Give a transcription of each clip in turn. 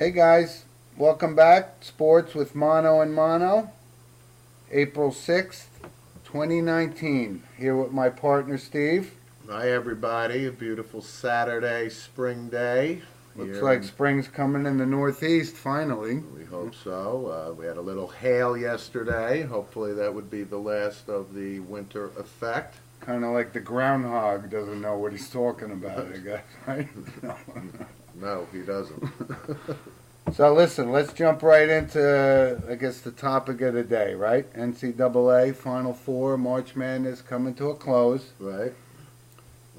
Hey guys, welcome back. Sports with Mono and Mono. April 6th, 2019. Here with my partner Steve. Hi, everybody. A beautiful Saturday, spring day. Looks Here like spring's coming in the Northeast finally. we hope so. We had a little hail yesterday. Hopefully, that would be the last of the winter effect. Kind of like the groundhog doesn't know what he's talking about, I guess, right? No, he doesn't. So listen, let's jump right into, I guess, the topic of the day, right? NCAA Final Four, March Madness coming to a close. Right?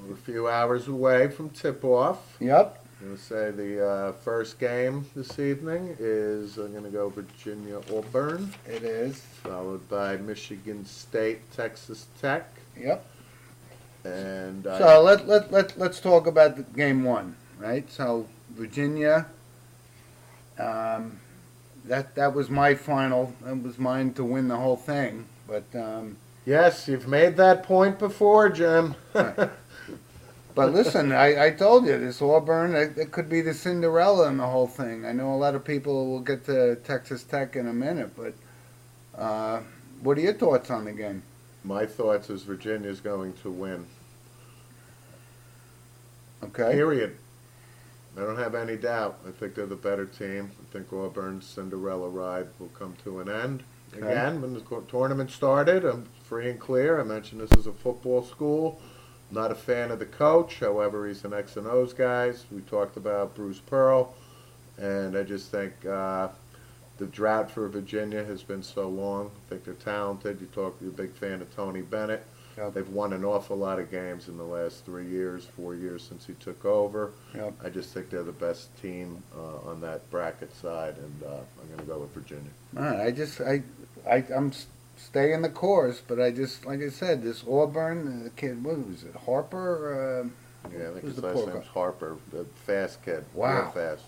We're a few hours away from tip off. Yep. I'm going to say the first game this evening is I'm going to go Virginia Auburn, It is. followed by Michigan State, Texas Tech. Yep. And So let's talk about game one, right? So Virginia, that was my final. That was mine to win the whole thing. But yes, you've made that point before, Jim. but listen, I told you this Auburn it could be the Cinderella in the whole thing. I know a lot of people will get to Texas Tech in a minute, but what are your thoughts on the game? My thoughts is Virginia's going to win. Okay. Period. I don't have any doubt. I think they're the better team. I think Auburn's Cinderella ride will come to an end. Okay. Again, when the tournament started, I'm free and clear. I mentioned this is a football school. Not a fan of the coach. However, he's an X and O's guy. We talked about Bruce Pearl. And I just think the drought for Virginia has been so long. I think they're talented. You're a big fan of Tony Bennett. Yep. They've won an awful lot of games in the last 3 years, 4 years since he took over. Yep. I just think they're the best team on that bracket side, and I'm going to go with Virginia. All right, I'm staying the course, but I just, like I said, this Auburn, the kid, what was it, Harper? Yeah, I think Who's his the last poor name's guy? Harper, the fast kid. Wow. Real fast.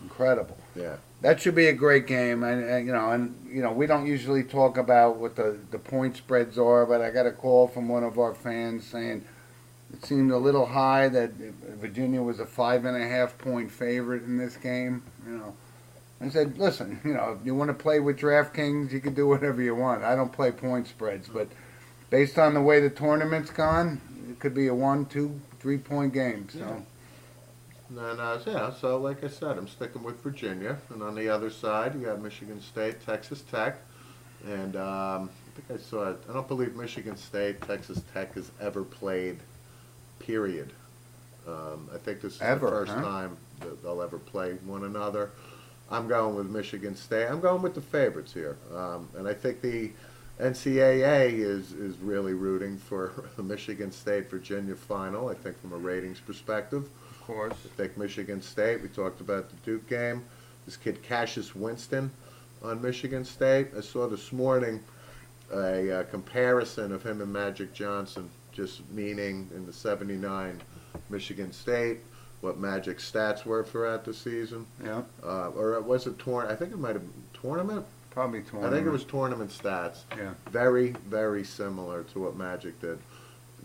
Incredible. Yeah. That should be a great game, and we don't usually talk about what the point spreads are, but I got a call from one of our fans saying it seemed a little high that Virginia was a 5.5 point favorite in this game. I said, listen, if you want to play with DraftKings, you can do whatever you want. I don't play point spreads, but based on the way the tournament's gone, it could be a 1, 2, 3 point game. So. Yeah. So like I said, I'm sticking with Virginia. And on the other side, you got Michigan State, Texas Tech. And I think I saw it. I don't believe Michigan State, Texas Tech has ever played, period. I think this is the first time that they'll ever play one another. I'm going with Michigan State. I'm going with the favorites here. And I think the NCAA is really rooting for the Michigan State-Virginia final, I think from a ratings perspective. Of course. I think Michigan State, we talked about the Duke game. This kid Cassius Winston on Michigan State. I saw this morning a comparison of him and Magic Johnson, just meaning in the 79 Michigan State, what Magic's stats were throughout the season. Yeah. Or was it I think it might have been tournament? Probably I tournament. think it was tournament stats. Yeah. Very, very similar to what Magic did.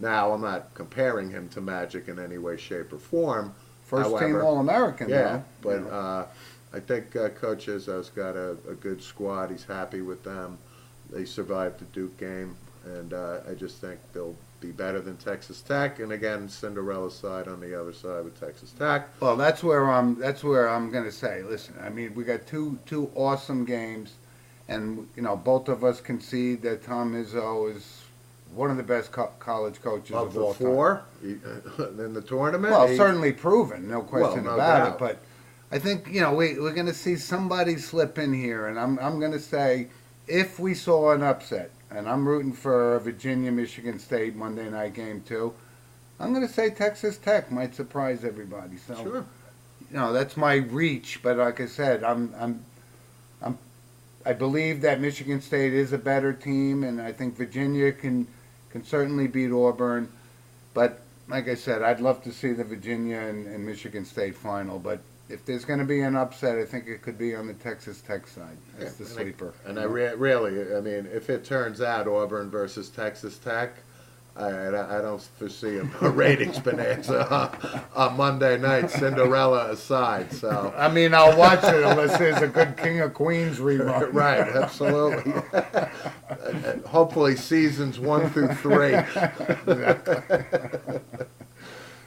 Now, I'm not comparing him to Magic in any way, shape, or form. First team However, All-American, yeah, though. but I think Coach Izzo's got a good squad. He's happy with them. They survived the Duke game, and I just think they'll be better than Texas Tech. And again, Cinderella side on the other side with Texas Tech. Well, that's where I'm going to say. Listen, I mean, we got two awesome games, and both of us concede that Tom Izzo is one of the best college coaches of all time. Four in the tournament. Well, certainly proven, no question no about doubt. it. But I think we're going to see somebody slip in here, and I'm going to say if we saw an upset, and I'm rooting for Virginia, Michigan State Monday night game too. I'm going to say Texas Tech might surprise everybody. So Sure. that's my reach. But like I said, I believe that Michigan State is a better team, and I think Virginia can certainly beat Auburn. But like I said, I'd love to see the Virginia and Michigan State final. But if there's going to be an upset, I think it could be on the Texas Tech side. That's the sleeper. And I really, I mean, if it turns out Auburn versus Texas Tech, I don't foresee a ratings bonanza on Monday night, Cinderella aside. So I mean, I'll watch it unless there's a good King of Queens rerun. right, absolutely. Hopefully, seasons 1 through 3.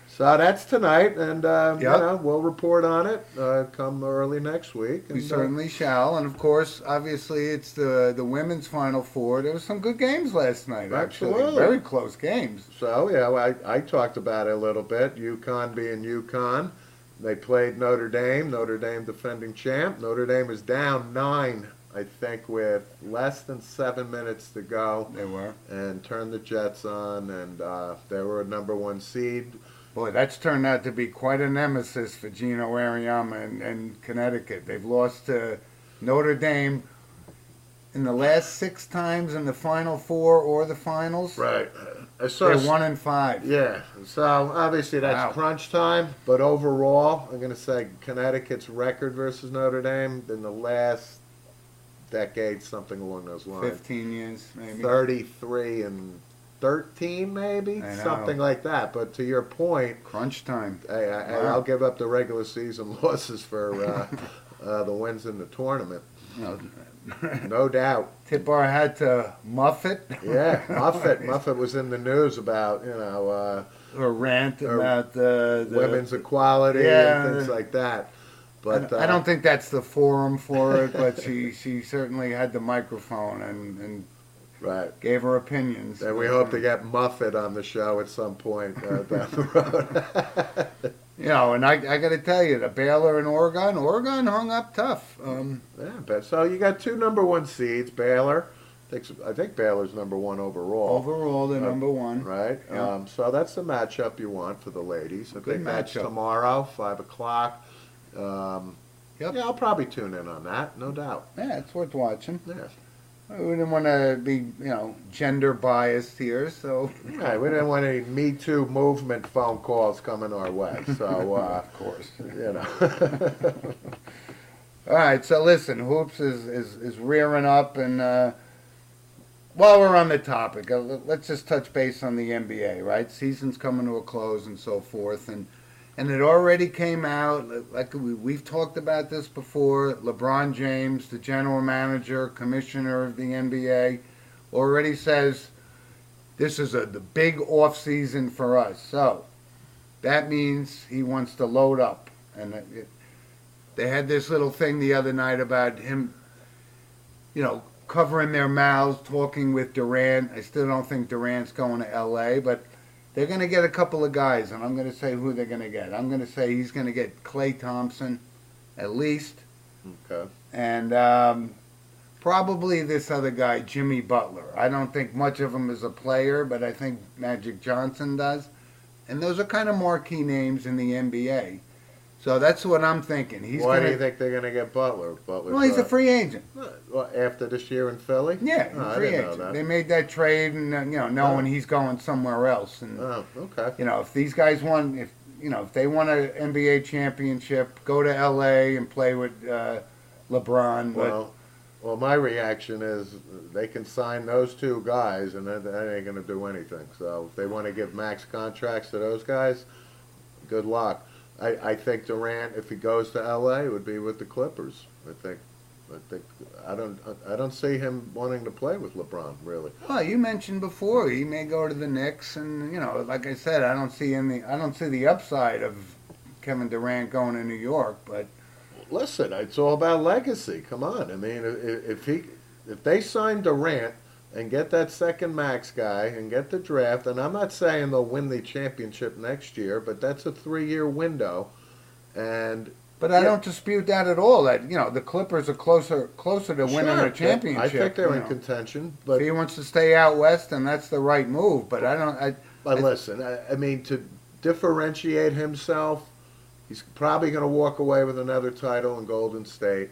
So that's tonight, and we'll report on it come early next week. We And, certainly shall, and of course, obviously, it's the women's Final Four. There was some good games last night, actually. Absolutely. Very close games. So yeah, I talked about it a little bit. UConn being UConn, they played Notre Dame. Notre Dame defending champ. Notre Dame is down 9, I think, with less than 7 minutes to go, They were. and turned the Jets on, and they were a #1 seed. Boy, that's turned out to be quite a nemesis for Gino Auriemma and Connecticut. They've lost to Notre Dame in the last 6 times in the Final Four or the finals. Right. I saw. They're 1-5. Yeah. So obviously that's Wow. crunch time, but overall, I'm going to say Connecticut's record versus Notre Dame in the last decade, something along those lines. 15 years, maybe. 33 and 13, maybe I know. something like that. But to your point, Crunch time. I'll Wow. give up the regular season losses for the wins in the tournament, You know, no doubt. tip our hat to Muffet. Yeah, Muffet was in the news about Or rant Or about the women's equality Yeah. and things like that. But I don't think that's the forum for it, but she certainly had the microphone and right. gave her opinions. And we hope to get Muffet on the show at some point down the road. You know, and I got to tell you, the Baylor and Oregon hung up tough. Yeah, but so you got 2 #1 seeds. Baylor, I think Baylor's #1 overall. Overall, they're number one. Right. Yeah. So that's the matchup you want for the ladies. I Good think that's matchup. tomorrow, 5:00. Yep. Yeah, I'll probably tune in on that, no doubt. Yeah, it's worth watching. Yeah. We didn't want to be, gender biased here, so. Yeah, we didn't want any Me Too movement phone calls coming our way. So, Of course. you know. All right, so listen, hoops is rearing up, and while we're on the topic, let's just touch base on the NBA, right? Season's coming to a close and so forth, and it already came out, like we've talked about this before, LeBron James, the general manager, commissioner of the NBA, already says this is the big off season for us. So that means he wants to load up, and they had this little thing the other night about him, covering their mouths, talking with Durant. I still don't think Durant's going to L.A., but they're going to get a couple of guys, and I'm going to say who they're going to get. I'm going to say he's going to get Klay Thompson, at least, Okay. and probably this other guy, Jimmy Butler. I don't think much of him is a player, but I think Magic Johnson does. And those are kind of marquee names in the NBA. So that's what I'm thinking. Why do you think they're going to get Butler? Well, he's a free agent. After this year in Philly? Yeah, Oh, I free didn't know agent. that. They made that trade, and knowing he's going somewhere else. And Oh, okay. if these guys want, if they want an NBA championship, go to LA and play with LeBron. But Well, my reaction is they can sign those 2 guys, and that ain't going to do anything. So if they want to give max contracts to those guys, good luck. I think Durant, if he goes to LA, would be with the Clippers. I don't see him wanting to play with LeBron, really. well, you mentioned before he may go to the Knicks, and like I said, I don't see the upside of Kevin Durant going to New York. But Listen, it's all about legacy. Come on, I mean, if they sign Durant and get that second max guy and get the draft, and I'm not saying they'll win the championship next year, but that's a 3-year window, and. But I don't dispute that at all. That the Clippers are closer to winning Sure, a championship. I think they're in know. contention, If but he wants to stay out west, then that's the right move. But listen, I mean, to differentiate himself, he's probably going to walk away with another title in Golden State.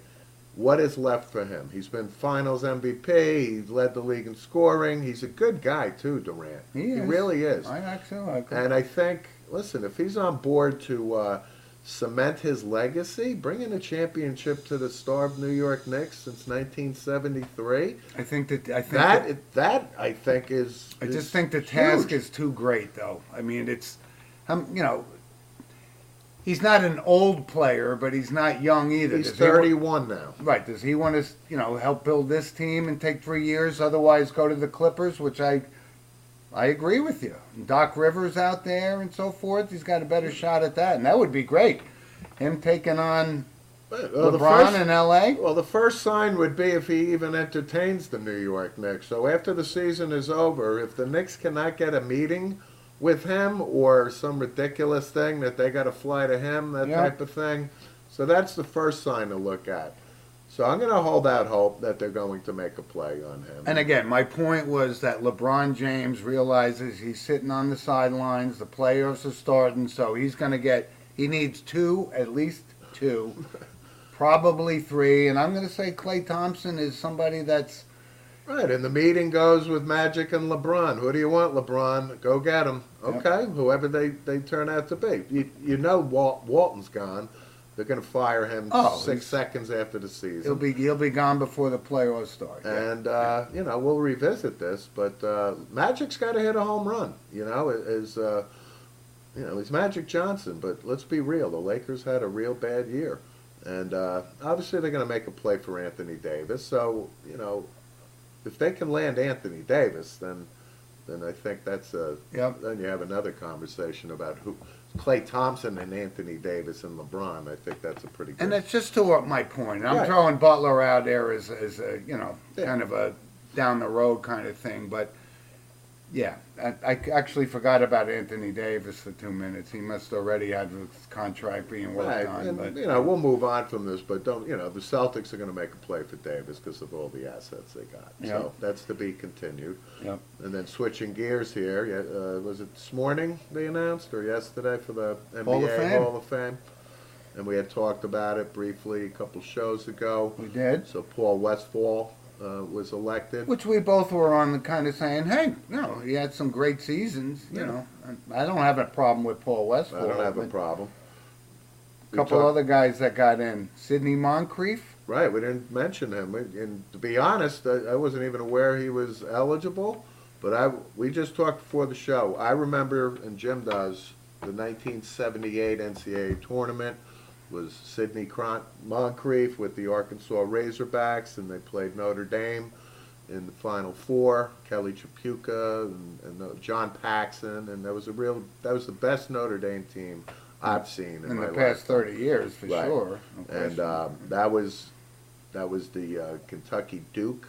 What is left for him? He's been Finals MVP. He's led the league in scoring. He's a good guy too, Durant. He is. really is. I actually like him. And I think, listen, if he's on board to cement his legacy, bringing a championship to the starved New York Knicks since 1973. I think That I think is. I is just think the task huge. is too great, though. I mean, you know, he's not an old player, but he's not young either. He's Does he wa- 31 now. Right. Does he want to, help build this team and take 3 years, otherwise go to the Clippers, which I agree with you. Doc Rivers out there and so forth, he's got a better shot at that, and that would be great. Him taking on Well, LeBron in L.A. Well, the first sign would be if he even entertains the New York Knicks. So after the season is over, if the Knicks cannot get a meeting with him or some ridiculous thing that they got to fly to him, that Yeah. type of thing, so that's the first sign to look at. So I'm going to hold out hope that they're going to make a play on him. And again, my point was that LeBron James realizes he's sitting on the sidelines, the playoffs are starting, so he needs at least two, probably three, and I'm going to say Klay Thompson is somebody that's, Right, and the meeting goes with Magic and LeBron. Who do you want, LeBron? Go get him. Okay, whoever they turn out to be. You know Walton's gone. They're going to fire him Oh, 6 seconds after the season. he'll be gone before the playoffs start. Yeah. And we'll revisit this, but Magic's got to hit a home run. He's Magic Johnson, but let's be real. The Lakers had a real bad year, and obviously they're going to make a play for Anthony Davis. So if they can land Anthony Davis, then I think that's then you have another conversation about who. Klay Thompson and Anthony Davis and LeBron, I think that's a pretty good. And that's just to my point. I'm Right. throwing Butler out there as a Yeah. kind of a down the road kind of thing, but yeah, I actually forgot about Anthony Davis for 2 minutes. He must already have his contract being worked Right, on. and But we'll move on from this, but don't the Celtics are going to make a play for Davis because of all the assets they got. Yeah. So that's to be continued. Yep. And then switching gears here, was it this morning they announced or yesterday for the NBA Hall of Fame. Hall of Fame? And we had talked about it briefly a couple shows ago. we did. So Paul Westphal was elected. Which we both were on the kind of saying, hey, he had some great seasons. Yeah. I don't have a problem with Paul Westphal. I don't have a but problem. A couple other guys that got in. Sidney Moncrief. Right, we didn't mention him. And to be honest, I wasn't even aware he was eligible. But we just talked before the show. I remember, and Jim does, the 1978 NCAA tournament was Sidney Moncrief with the Arkansas Razorbacks, and they played Notre Dame in the Final Four. Kelly Tripucka and John Paxson, and that was the best Notre Dame team I've seen in In my the past lifetime. 30 years, for Right. sure. No And question. that was the Kentucky Duke,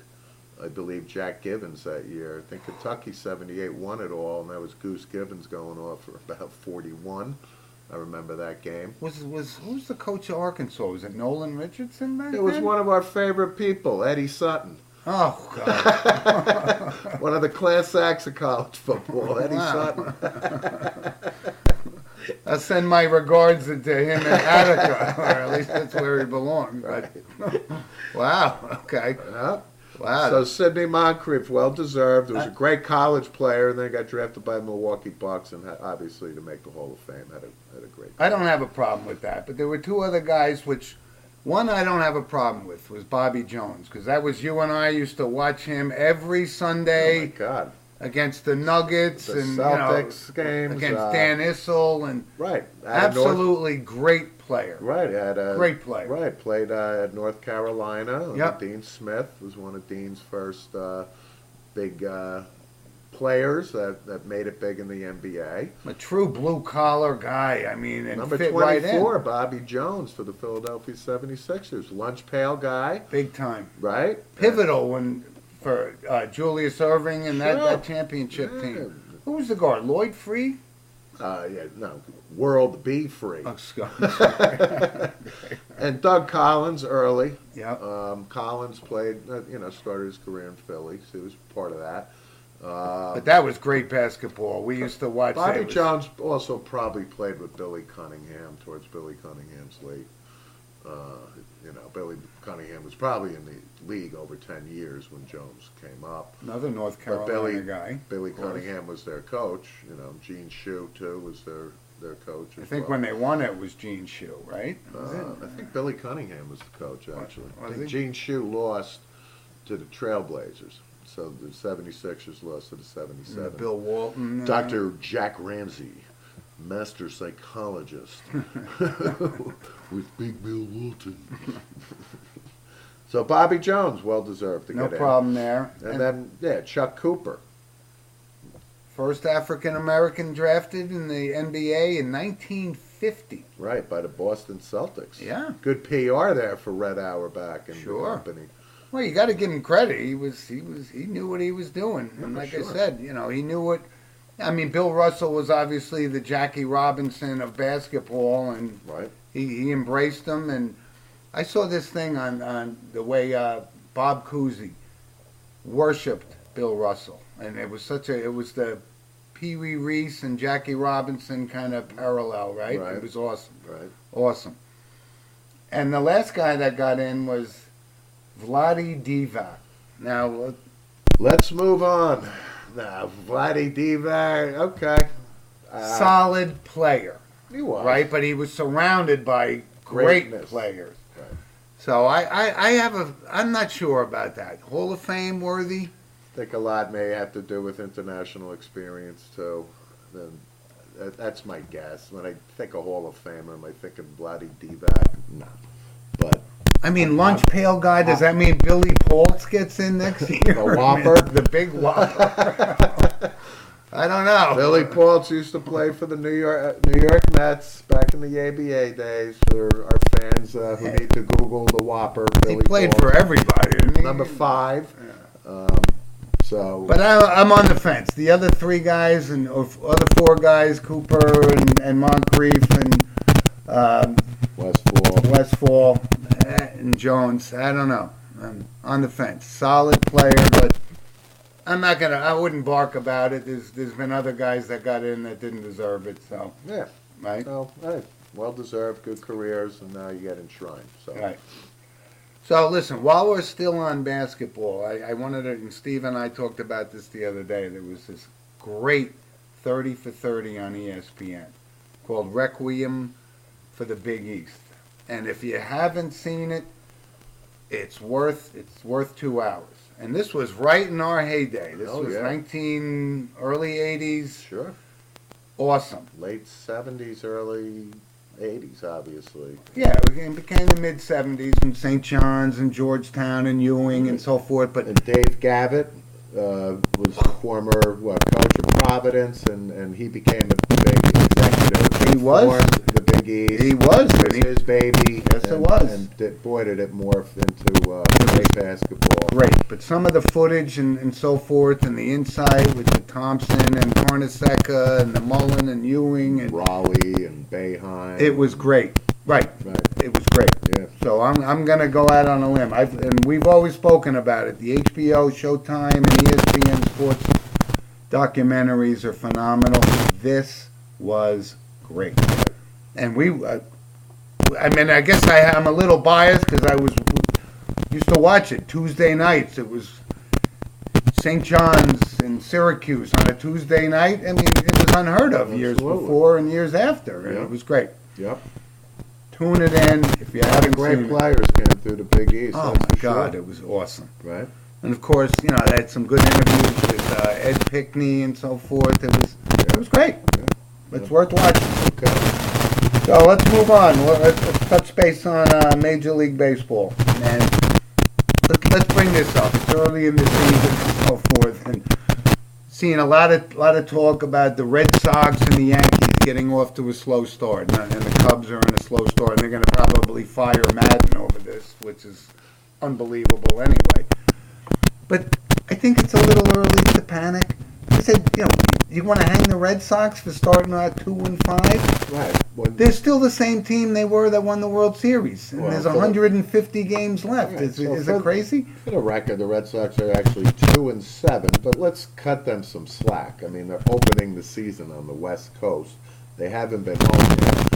I believe Jack Givens that year. I think Kentucky 78 won it all, and that was Goose Givens going off for about 41. I remember that game. Who was the coach of Arkansas? Was it Nolan Richardson back It was then? one of our favorite people, Eddie Sutton. Oh, God. One of the class acts of college football, Eddie Wow. Sutton. I'll send my regards to him in Attica, or at least that's where he belongs. Right. But, wow, okay. Yeah. Wow. So Sidney Moncrief, well deserved. He was a great college player, and then got drafted by the Milwaukee Bucks, and obviously to make the Hall of Fame had a great. I don't have a problem with that, but there were two other guys which one I don't have a problem with was Bobby Jones, because that was you and I used to watch him every Oh Sunday my God! against the Nuggets The and Celtics games against Dan Issel and Right. absolutely great player. Right. Had a Great player. Right. Played at North Carolina. Yep. Dean Smith was one of Dean's first big players that made it big in the NBA. A true blue collar guy. I mean, and Number fit right 24, in. Bobby Jones for the Philadelphia 76ers. Lunch pail guy, Big time. right? Pivotal for Julius Irving and Sure. that championship Yeah. team. Who was the guard? Lloyd Free? World Be Free. Oh, Scott. And Doug Collins early. Yeah. Collins played, started his career in Philly, so he was part of that. But that was great basketball. We used to watch Bobby that. Jones also probably played with Billy Cunningham towards Billy Cunningham's late. Billy Cunningham was probably in the league over 10 years when Jones came up. Another North But Carolina guy. Billy of course. Cunningham was their coach. Gene Shue too was their coach. I as think well. when they won it was Gene Shue, right? Was it? I think Billy Cunningham was the coach, actually. I Was think he? Gene Shue lost to the Trailblazers. So the 76ers lost to the 77. Bill Walton. Dr. Jack Ramsey, master psychologist, with Big Bill Walton. So Bobby Jones, well deserved to No get problem there. in. And then, yeah, Chuck Cooper. First African American drafted in the NBA in 1950. Right, by the Boston Celtics. Yeah. Good PR there for Red Auerbach and Sure. the company. Well, you got to give him credit. He knew what he was doing, and Yeah, like sure. I said, he knew what. I mean, Bill Russell was obviously the Jackie Robinson of basketball, and Right. he embraced them. And I saw this thing on the way Bob Cousy worshipped Bill Russell, and it was the Pee Wee Reese and Jackie Robinson kind of parallel, right? Right. It was awesome, Right. awesome. And the last guy that got in was Vlade Divac. Now, Let's move on. Now, Vlade Divac, okay. solid player, He was. right? But he was surrounded by great Greatness. players. Right. So I'm not sure about that. Hall of Fame worthy? I think a lot may have to do with international experience, too. Then that's my guess. When I think of Hall of Famer, am I thinking Vlade Divac? No. But I mean, lunch pail guy, does that mean Billy Paultz gets in next year? The Whopper? The big Whopper. I don't know. Billy Paultz used to play for the New York Mets back in the ABA days. For our fans who need to Google the Whopper, He Billy played Paultz. for everybody, didn't he? Number 5. So, But I'm on the fence. The other three guys or other four guys, Cooper and Moncrief and Westfall. and Jones, I don't know. I'm on the fence. Solid player, but I wouldn't bark about it. There's been other guys that got in that didn't deserve it, so, Yeah. right? Well, hey, well deserved, good careers, and now you get enshrined. So. Right. So listen, while we're still on basketball, I wanted to, and Steve and I talked about this the other day. There was this great 30 for 30 on ESPN called Requiem for the Big East. And if you haven't seen it, it's worth 2 hours. And this was right in our heyday. This Oh, was yeah. early 80s. Sure. Awesome. Late 70s, early 80s, obviously. Yeah, it became the mid 70s when St. John's and Georgetown and Ewing and so forth. But And Dave Gavitt was a former coach of Providence, and he became a big executive. He was? Formed the Big East. he was. It and was he- his baby. Yes, it and, was. And boy, did it morph into great basketball. Great, but some of the footage and so forth, and the insight with the Thompson and Carnesecca and the Mullen and Ewing, and Raleigh and Boeheim. it was great. Right, Right. it was great. Yeah. So I'm gonna go out on a limb. And we've always spoken about it. The HBO, Showtime, and ESPN Sports documentaries are phenomenal. This was great, and I guess I'm a little biased because I used to watch it Tuesday nights. It was St. John's and Syracuse on a Tuesday night. I mean, it was unheard of years Absolutely. before and years after, and Yeah. it was great. Yep. Tune it in if you haven't Great seen it. players came through the Big East. Oh that's my for sure. God, it was awesome. Right. And of course, they had some good interviews with Ed Pickney and so forth. It was great. Yeah. It's worth watching. Okay. So let's move on. Let's touch base on Major League Baseball. And let's bring this up. It's early in the season and so forth, and seeing a lot of talk about the Red Sox and the Yankees getting off to a slow start, and the Cubs are in a slow start, and they're going to probably fire Madden over this, which is unbelievable anyway. But I think it's a little early to panic. I said, you want to hang the Red Sox for starting at 2-5? Right. When, They're still the same team they were that won the World Series, and Well, there's for the- 150 games left. Right, Is so it for- crazy? For the record, the Red Sox are actually 2-7, but let's cut them some slack. I mean, they're opening the season on the West Coast. They haven't been home yet.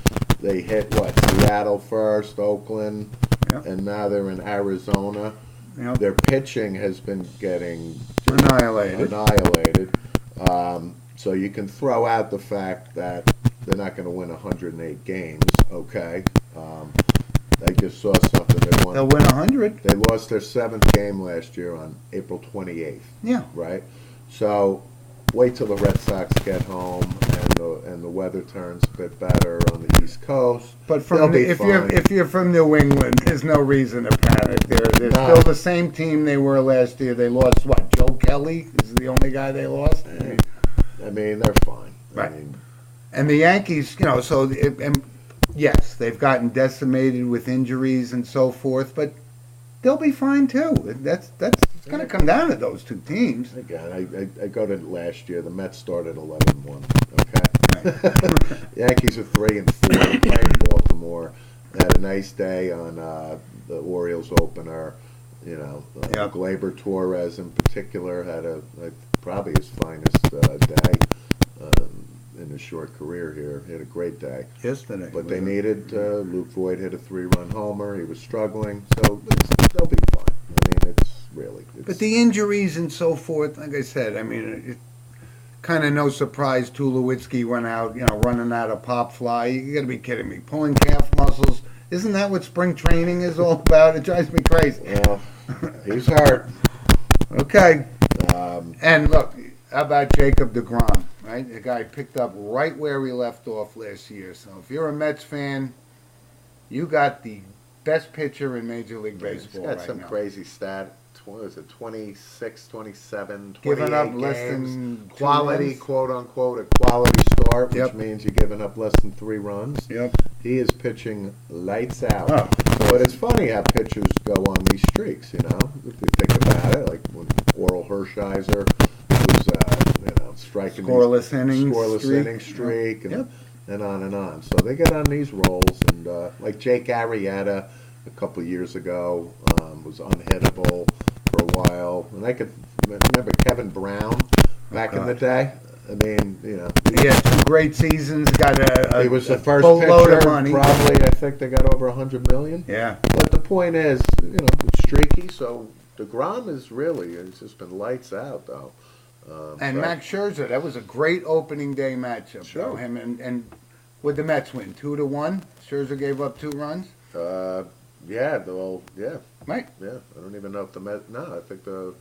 They hit Seattle first, Oakland, Yep. and now they're in Arizona. Yep. Their pitching has been getting Annihilated. annihilated. So you can throw out the fact that they're not going to win 108 games. Okay. I just saw something. They'll win 100. They lost their 7th game last year on April 28th. Yeah. Right. So wait till the Red Sox get home and the weather turns a bit better on the East Coast. But if if you're from New England, there's no reason to panic. They're No. still the same team they were last year. They lost what? Joe Kelly is the only guy they lost. I mean, they're fine. Right. I mean, And the Yankees, and yes, they've gotten decimated with injuries and so forth, but they'll be fine too. That's it's going to come down to those two teams. again, I go to last year. The Mets started 11-1. Okay. Yankees are 3-4. Playing Baltimore. They had a nice day on the Orioles opener. Yep. Gleyber Torres in particular had probably his finest day in his short career here. He had a great day. Yesterday. But they needed Luke Voigt hit a 3-run homer. He was struggling, so they'll be fine. I mean, But the injuries and so forth, like I said, I mean, it kind of no surprise Tulowitzki went out, running out of pop fly. You got to be kidding me. Pulling calf muscles. Isn't that what spring training is all about? It drives me crazy. Well, he's hurt. Okay. And look, how about Jacob deGrom, right? The guy picked up right where we left off last year. So if you're a Mets fan, you got the best pitcher in Major League Baseball He's got right some now. crazy stat. What was it, 26, 27, 28 Giving up games. less than 2 quality, runs. quote unquote, a quality start, which Yep. means you're giving up less than 3 runs. Yep. He is pitching lights out. Oh. But it's funny how pitchers go on these streaks, If you think about it, like when Oral Hershiser was, striking Scoreless innings scoreless streak. inning streak, Yep. and on and on. So they get on these rolls, and like Jake Arrieta a couple of years ago was unhittable for a while, and I could remember Kevin Brown back in the day. I mean, He had 2 great seasons. Got he was the first boatload pitcher. of money. Probably, I think they got over $100 million. Yeah. But the point is, it's streaky. So DeGrom it's just been lights out though. And so- Max Scherzer, that was a great opening day matchup. Sure. Though. Him and would the Mets win 2-1? Scherzer gave up 2 runs. Yeah, Right. yeah. I don't even know if the Mets. No, I think 2-0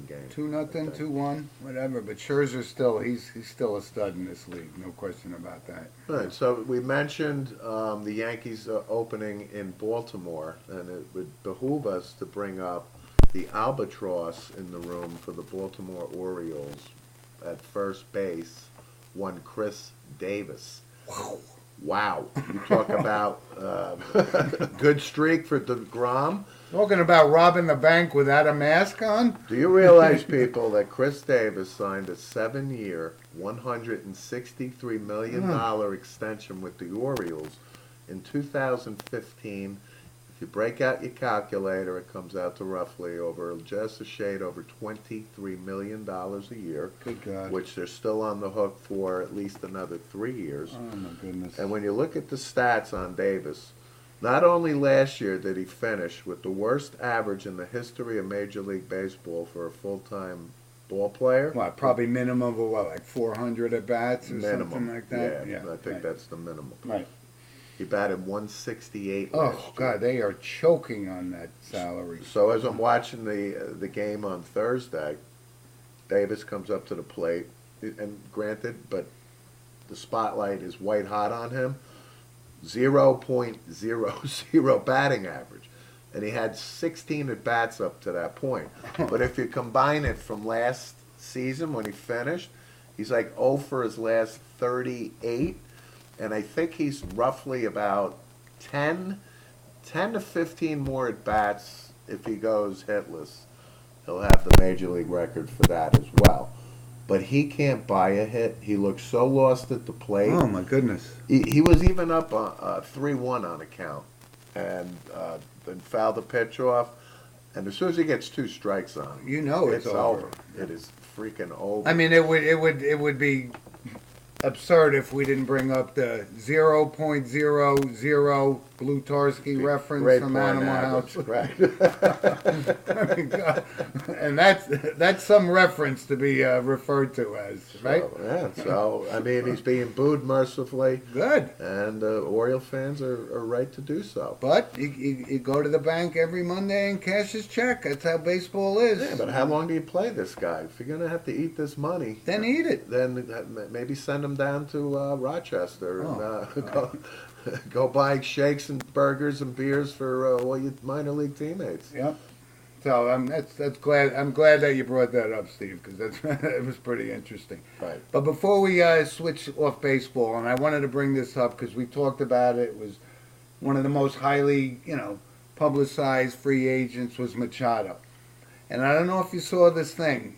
game. 2-0, 2-1, whatever. But Scherzer he's still a stud in this league. No question about that. All right, so we mentioned the Yankees opening in Baltimore, and it would behoove us to bring up the albatross in the room for the Baltimore Orioles at first base, one Chris Davis. Wow. You talk about good streak for DeGrom. Talking about robbing the bank without a mask on? Do you realize, people, that Chris Davis signed a 7-year, $163 million extension with the Orioles in 2015? If you break out your calculator, it comes out to roughly just a shade over $23 million a year, Good God. which they're still on the hook for at least another 3 years. Oh, my goodness. And when you look at the stats on Davis, not only last year did he finish with the worst average in the history of Major League Baseball for a full-time ball player. What, probably minimum of what, like 400 at bats or Minimum. something like that? Yeah, I think right. that's the minimum. Right. He batted 168 last year. Oh, God, they are choking on that salary. So as I'm watching the game on Thursday, Davis comes up to the plate, and granted, but the spotlight is white hot on him. 0.00 batting average, and he had 16 at bats up to that point. But if you combine it from last season when he finished, he's like 0 for his last 38, and I think he's roughly about 10 to 15 more at bats if he goes hitless. He'll have the major league record for that as well. But he can't buy a hit. He looks so lost at the plate. Oh, my goodness. He was even up 3-1 on a count, and then fouled the pitch off. And as soon as he gets 2 strikes on him, You know it's over. It is freaking over. I mean, it would be absurd if we didn't bring up the 0.00 Blutarski reference Great from point, Animal Adams. House. Right. I mean, God. And that's some reference to be referred to as, right? So I mean, he's being booed mercifully, Good. and Oriole fans are right to do so. But you go to the bank every Monday and cash his check. That's how baseball is. Yeah, but how long do you play this guy? If you're gonna have to eat this money, Then eat it. then maybe send him down to Rochester and Oh. go buy shakes and burgers and beers for all your minor league teammates. Yep. So that's glad. I'm glad that you brought that up, Steve, because it was pretty interesting. Right. But before we switch off baseball, and I wanted to bring this up because we talked about it, it was one of the most highly publicized free agents was Machado, and I don't know if you saw this thing.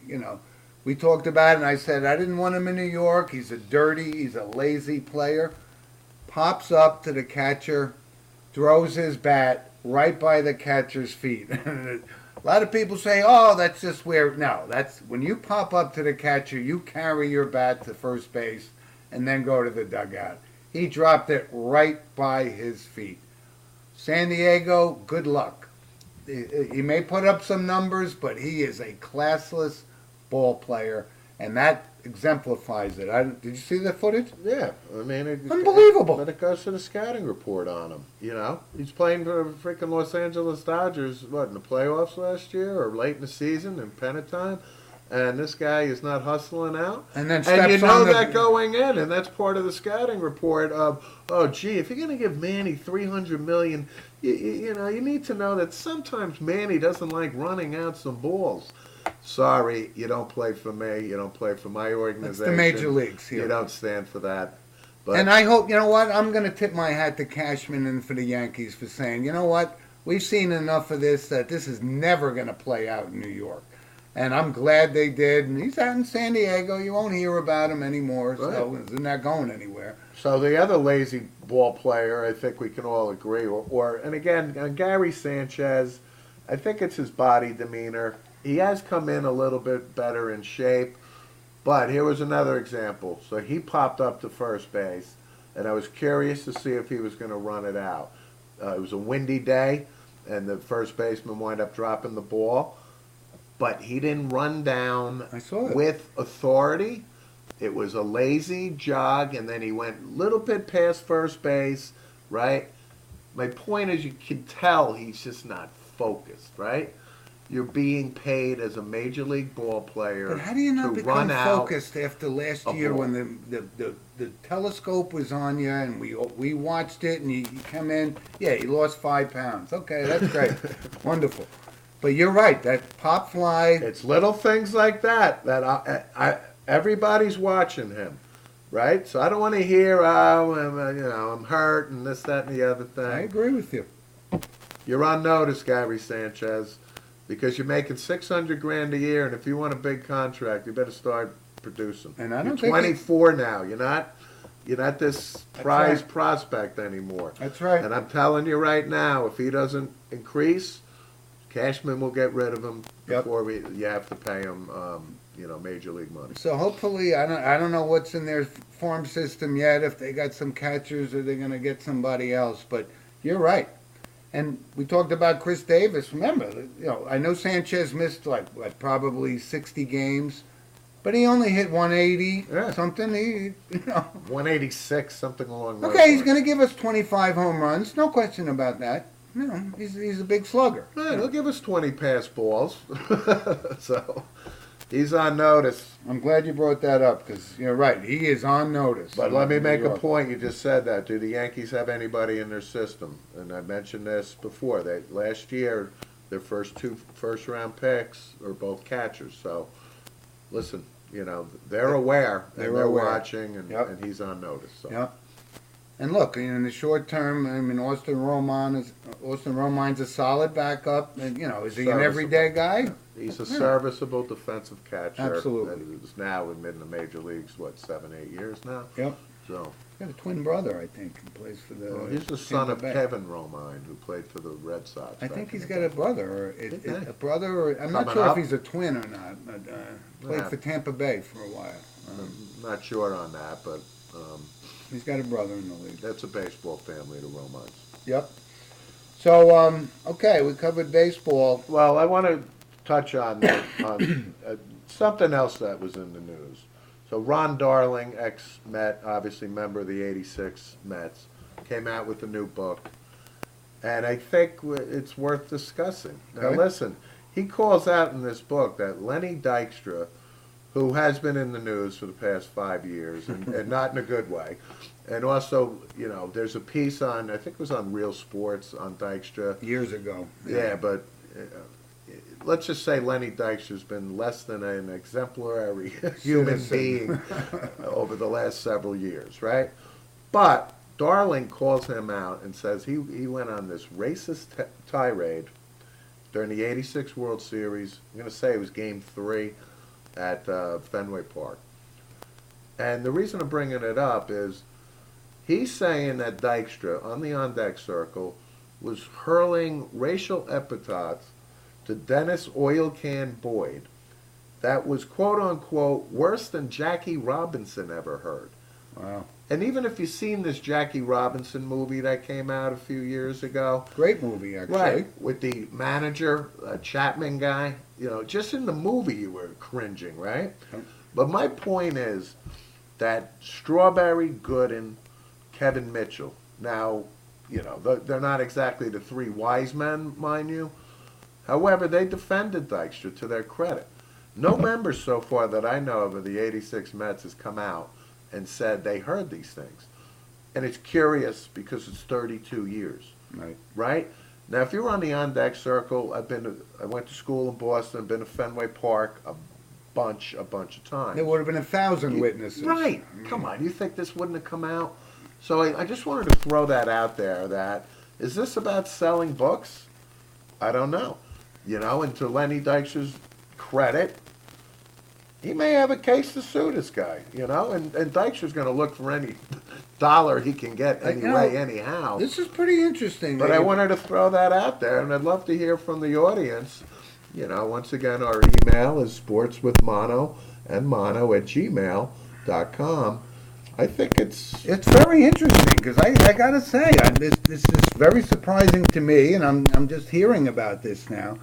We talked about it, and I said I didn't want him in New York. He's he's a lazy player. Pops up to the catcher, throws his bat right by the catcher's feet. A lot of people say, "Oh, that's just where." No, that's when you pop up to the catcher, you carry your bat to first base, and then go to the dugout. He dropped it right by his feet. San Diego, good luck. He may put up some numbers, but he is a classless ball player, and that exemplifies it. Did you see the footage? Yeah, I mean, Unbelievable. But it goes to the scouting report on him. He's playing for the freaking Los Angeles Dodgers. What, in the playoffs last year or late in the season in pennant time? And this guy is not hustling out. And then And you steps know on the- that going in, and that's part of the scouting report of, oh, gee, if you're going to give Manny $300 million, you need to know that sometimes Manny doesn't like running out some balls. Sorry, you don't play for me. You don't play for my organization. That's the major leagues here. You don't stand for that. But And I hope, you know what, I'm going to tip my hat to Cashman and for the Yankees for saying, you know what, we've seen enough of this that this is never going to play out in New York. And I'm glad they did. And he's out in San Diego. You won't hear about him anymore. So Right. he's not going anywhere. So the other lazy ball player, I think we can all agree, and again, Gary Sanchez, I think it's his body demeanor. He has come in a little bit better in shape, but here was another example. So he popped up to first base, and I was curious to see if he was going to run it out. It was a windy day, and the first baseman wound up dropping the ball, but he didn't run down I saw it. with authority. It was a lazy jog, and then he went a little bit past first base, right? My point is, you can tell he's just not focused, right? You're being paid as a major league ball player But how do you not to become run out. focused after last a year ball. when the telescope was on you and we watched it and you come in, yeah, you lost 5 pounds. Okay, that's great. Wonderful. But you're right, that pop fly, It's little things like that everybody's watching him, right? So I don't want to hear, I'm hurt and this, that, and the other thing. I agree with you. You're on notice, Gary Sanchez, because you're making $600,000 a year, and if you want a big contract, you better start producing. And I don't You're think 24 now. You're not this prize right. prospect anymore. That's right. And I'm telling you right now, if he doesn't increase, Cashman will get rid of him Yep. before you have to pay him, major league money. So hopefully, I don't know what's in their farm system yet, if they got some catchers or they're going to get somebody else. But you're right. And we talked about Chris Davis. Remember, I know Sanchez missed probably 60 games, but he only hit 180 Yeah. something. 186, something along those Okay, he's lines. going to give us 25 home runs. No question about that. He's a big slugger. Right, he'll give us 20 pass balls. So he's on notice. I'm glad you brought that up because you're right. He is on notice. But let me in New make a York. point. You just said that. Do the Yankees have anybody in their system? And I mentioned this before. Last year, their first 2 first-round picks are both catchers. So, listen, they're aware, and They're they're aware. watching, Yep. and he's on notice. So. Yeah. And look, in the short term, I mean, Austin Romine's a solid backup. And, is he an Serviceable. everyday guy? He's a Yeah. serviceable defensive catcher. Absolutely. That is now in the major leagues, 7, 8 years now? Yep. So, He's got a twin brother, I think, who plays for the. well, he's the son Tampa of Bay. Kevin Romine, who played for the Red Sox. I back think in he's the got day. a brother, or Okay. a brother, or I'm not Coming sure up. if he's a twin or not. But played Yeah. for Tampa Bay for a while. I'm not sure on that, but He's got a brother in the league. that's a baseball family, the Romans. Yep. So, okay, we covered baseball. Well, I want to touch on something else that was in the news. So Ron Darling, ex-Met, obviously member of the '86 Mets, came out with a new book, and I think it's worth discussing. Now, Okay. listen, he calls out in this book that Lenny Dykstra, who has been in the news for the past 5 years, and not in a good way, and also, you know, there's a piece on, I think it was on Real Sports, on Dykstra. Years ago. Yeah, but let's just say Lenny Dykstra's been less than an exemplary human Citizen. being over the last several years, right? But Darling calls him out and says he went on this racist tirade during the '86 World Series. I'm going to say it was Game 3 at Fenway Park. And the reason I'm bringing it up is he's saying that Dykstra, on the on-deck circle, was hurling racial epithets to Dennis Oil Can Boyd that was quote-unquote worse than Jackie Robinson ever heard. Wow. And even if you've seen this Jackie Robinson movie that came out a few years ago, Great movie, actually. right, with the manager, Chapman guy, you know, just in the movie you were cringing, right? Yep. But my point is that Strawberry, Gooden, Kevin Mitchell, now, you know, they're not exactly the three wise men, mind you. However, they defended Dykstra to their credit. No member so far that I know of the '86 Mets has come out and said they heard these things. And it's curious because it's 32 years, Right. right? Now, if you're on the on-deck circle, I went to school in Boston, been to Fenway Park a bunch of times. There would have been 1,000 witnesses. Right. Come on. You think this wouldn't have come out? So I just wanted to throw that out there that, is this about selling books? I don't know. You know, and to Lenny Dykstra's credit, he may have a case to sue this guy, you know, and Dykstra's going to look for any dollar he can get You anyway, know, anyhow. This is pretty interesting. But that I you- wanted to throw that out there, and I'd love to hear from the audience. You know, once again, our email is sportswithmono and mono at gmail.com. I think it's very interesting because I got to say, this is very surprising to me, and I'm just hearing about this now.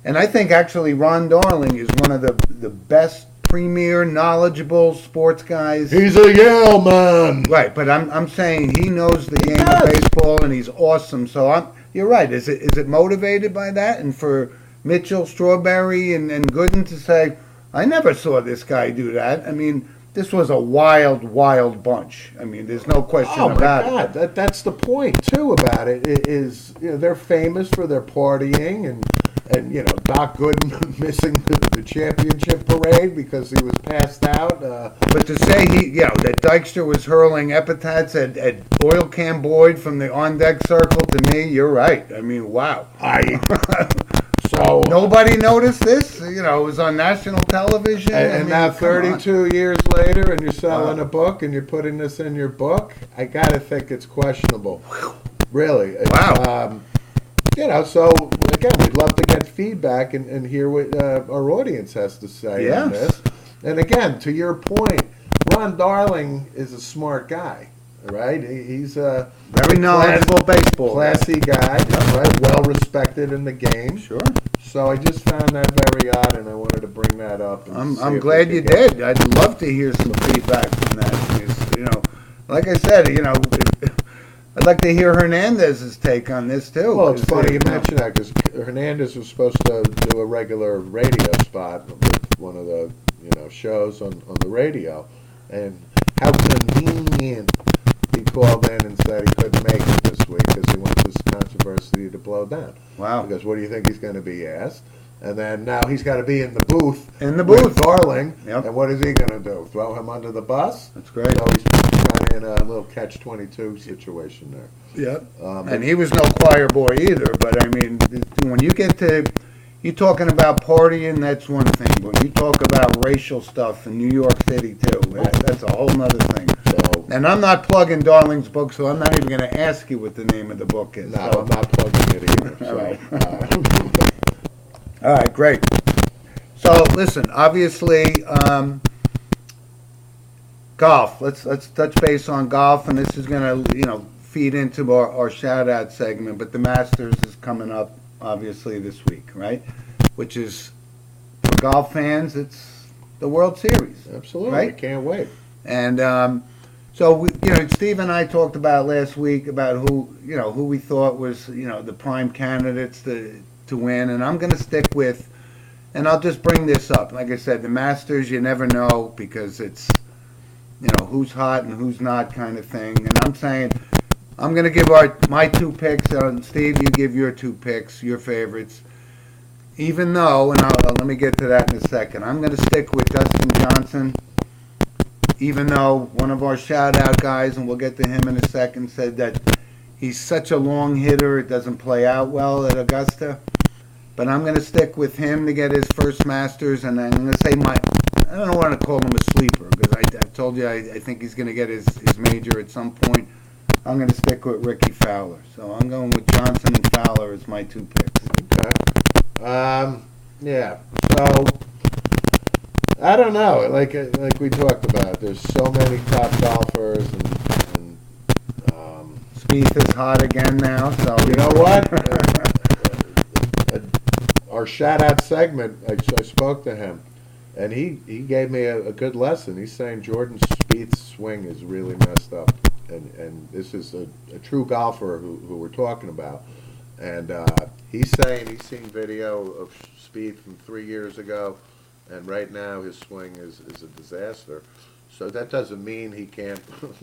And I think actually Ron Darling is one of the best, premier, knowledgeable sports guys. he's a Yale man. Right, but I'm saying he knows the game does. of baseball and he's awesome. So you're right. Is it motivated by that? And for Mitchell, Strawberry, and Gooden to say, I never saw this guy do that. I mean, this was a wild bunch. I mean, there's no question Oh my about it. God, that's the point too about it. Is you know, they're famous for their partying and you know Doc Gooden missing the championship parade because he was passed out. But to say that Dykstra was hurling epithets at Oil Can Boyd from the on-deck circle, to me, you're right. I mean, wow. So Nobody noticed this? You know, it was on national television. I and mean, now come on. 32 years later, and you're selling Wow. a book and you're putting this in your book. I gotta think it's questionable. Really. Wow. You know, so again, we'd love to get feedback and hear what our audience has to say on Yes. this. And again, to your point, Ron Darling is a smart guy, right? He's a Very knowledgeable baseball. classy guy, right? Well respected in the game. Sure. So I just found that very odd, and I wanted to bring that up. And see I'm if glad we you could get- did. I'd love to hear some feedback from that. Because, you know, like I said, you know, I'd like to hear Hernandez's take on this too. Well, it's Because, funny you know, mention that because Hernandez was supposed to do a regular radio spot with one of the shows on the radio, and how convenient he called in and said he couldn't make it this week because he wants this controversy to blow down. Wow. Because what do you think he's going to be asked? And then now he's got to be in the booth. In the with booth. Darling. Yep. And what is he going to do? Throw him under the bus? That's great. So he's kind of in a little catch-22 situation there. Yep. Um, And he was no choir boy either. But I mean, when you get to you talking about partying, that's one thing. But you talk about racial stuff in New York City too. That's a whole nother thing. So, And I'm not plugging Darling's book, so I'm not even going to ask you what the name of the book is. no, so. I'm not plugging it either. So, All right. All right, great. So, listen, obviously, golf. Let's touch base on golf, and this is gonna feed into our shout out segment. But the Masters is coming up obviously this week, right? Which is for golf fans, it's the World Series. Absolutely, Right? can't wait. And so Steve and I talked about last week about who we thought was the prime candidates to win, and I'm going to stick with, and I'll just bring this up. Like I said, the Masters, you never know because it's who's hot and who's not kind of thing. And I'm saying I'm going to give my two picks. Steve, you give your two picks, your favorites. Even though, and let me get to that in a second, I'm going to stick with Dustin Johnson. Even though one of our shout-out guys, and we'll get to him in a second, said that he's such a long hitter, it doesn't play out well at Augusta. But I'm going to stick with him to get his first Masters, and I'm going to say I don't want to call him a sleeper, because I told you I think he's going to get his major at some point. I'm going to stick with Ricky Fowler. So I'm going with Johnson and Fowler as my two picks. Okay. Yeah. So I don't know. Like we talked about, there's so many top golfers, and Spieth is hot again now. So you know what? Our shout out segment, I spoke to him, and he gave me a good lesson. He's saying Jordan Spieth's swing is really messed up, and this is a true golfer who we're talking about. And he's saying he's seen video of Spieth from 3 years ago, and right now his swing is a disaster. So that doesn't mean he can't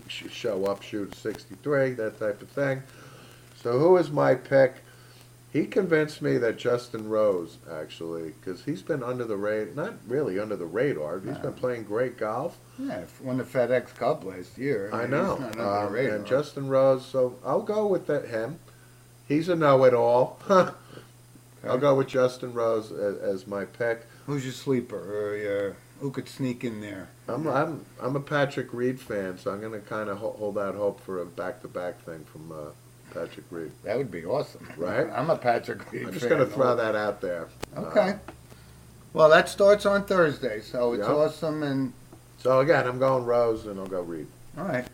show up, shoot 63, that type of thing. So who is my pick? He convinced me that Justin Rose, actually, because he's been under the radar, not really under the radar. He's been playing great golf. Yeah, won the FedEx Cup last year. I know. He's not under the radar. And Justin Rose, so I'll go with him. He's a know-it-all. I'll go with Justin Rose as my pick. Who's your sleeper, or who could sneak in there? I'm a Patrick Reed fan, so I'm going to kind of hold out hope for a back-to-back thing from Patrick Reed. That would be awesome. Right? I'm a Patrick Reed fan. I'm just going to throw that out there. Okay. Well, that starts on Thursday, so it's Yep. awesome. And So again, I'm going Rose, and I'll go Reed. all right.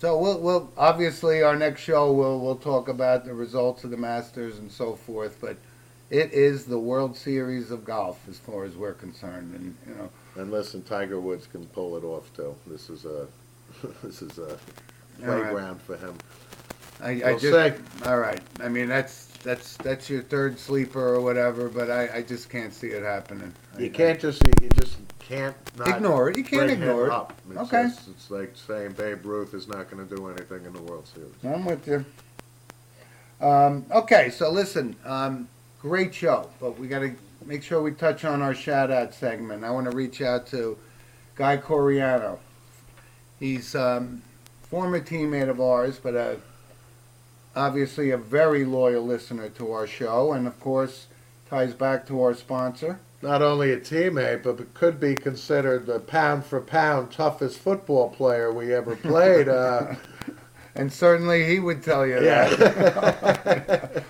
So we'll obviously our next show we'll talk about the results of the Masters and so forth, but it is the World Series of golf as far as we're concerned, and And listen, Tiger Woods can pull it off too. This is a All right. playground for him. I We'll just see. all right. I mean that's your third sleeper or whatever, but I just can't see it happening. You can't just can't not Ignore it. You can't bring him ignore it. up. It's Okay. it's like saying Babe Ruth is not going to do anything in the World Series. I'm with you. Okay, so listen, great show, but we got to make sure we touch on our shout out segment. I want to reach out to Guy Coriano. He's former teammate of ours, but obviously a very loyal listener to our show, and of course ties back to our sponsor. Not only a teammate, but could be considered the pound for pound toughest football player we ever played. And certainly he would tell you Yeah. that.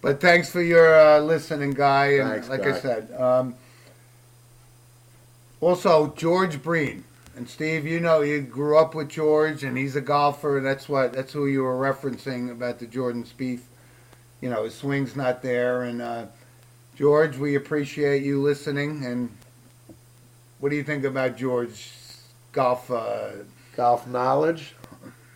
But thanks for your listening, Guy. And Thanks, like Guy. I said, also George Breen. And Steve, you grew up with George, and he's a golfer. That's who you were referencing about the Jordan Spieth. His swing's not there. And George, we appreciate you listening. And what do you think about George's golf? Golf knowledge.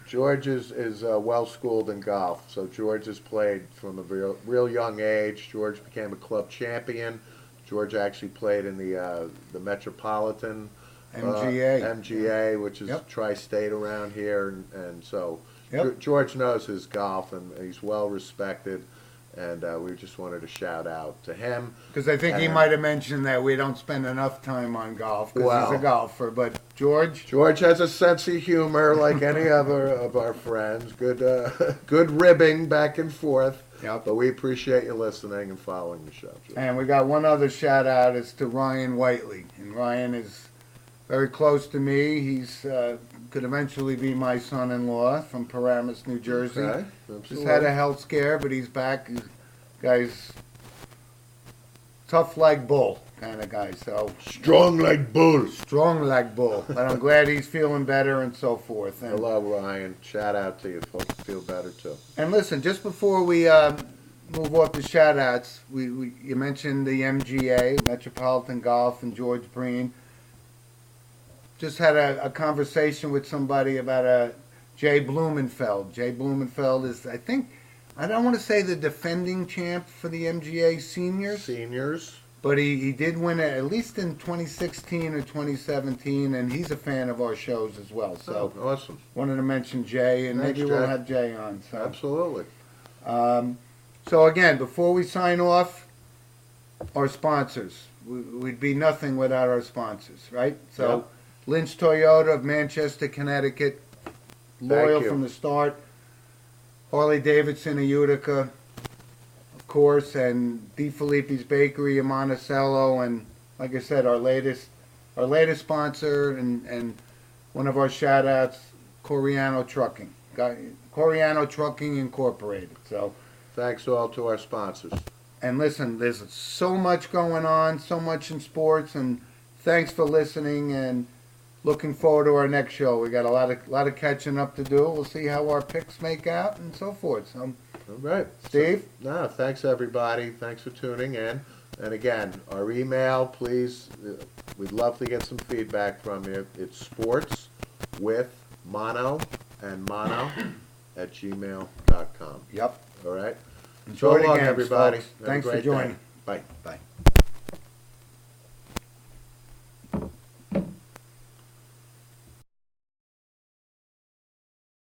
George is well schooled in golf, so George has played from a real young age. George became a club champion. George actually played in the Metropolitan MGA, which is Yep. tri-state around here, and so Yep. George knows his golf, and he's well respected. And we just wanted to shout out to him. Because I think he might have mentioned that we don't spend enough time on golf because Wow. he's a golfer. But George, George has a sense of humor like any other of our friends. Good ribbing back and forth. Yep. But we appreciate you listening and following the show. George. and we got one other shout out is to Ryan Whiteley. And Ryan is very close to me. He's could eventually be my son-in-law from Paramus, New Jersey. Okay, Just absolutely. had a health scare, but he's back. Guy's tough like bull kind of guy. So Strong like bulls. strong like bull. But I'm glad he's feeling better and so forth. And, Hello, Ryan. Shout out to you. Hope you feel better too. and listen, just before we move off the shout outs, you mentioned the MGA, Metropolitan Golf, and George Breen. Just had a conversation with somebody about Jay Blumenfeld. Jay Blumenfeld is, I think, I don't want to say the defending champ for the MGA seniors, Seniors. but he did win it at least in 2016 or 2017, and he's a fan of our shows as well. So Oh, awesome. wanted to mention Jay, and Thanks, maybe we'll Jay. have Jay on. So. Absolutely. So again, before we sign off, our sponsors. We'd be nothing without our sponsors, right? So Yep. Lynch Toyota of Manchester, Connecticut, loyal you. from the start. Harley Davidson of Utica, of course, and D. Filippi's Bakery in Monticello, and like I said, our latest sponsor and one of our shout outs, Coriano Trucking. Coriano Trucking Incorporated. So Thanks all to our sponsors. and listen, there's so much going on, so much in sports, and thanks for listening and looking forward to our next show. We got a lot of catching up to do. We'll see how our picks make out and so forth. So, All right. Steve? No, thanks everybody. Thanks for tuning in. And again, our email, please, we'd love to get some feedback from you. It's sports with mono at gmail.com. yep. All right? Enjoy So the long, games, everybody. folks. Have a Thanks for great joining. day. Bye. Bye.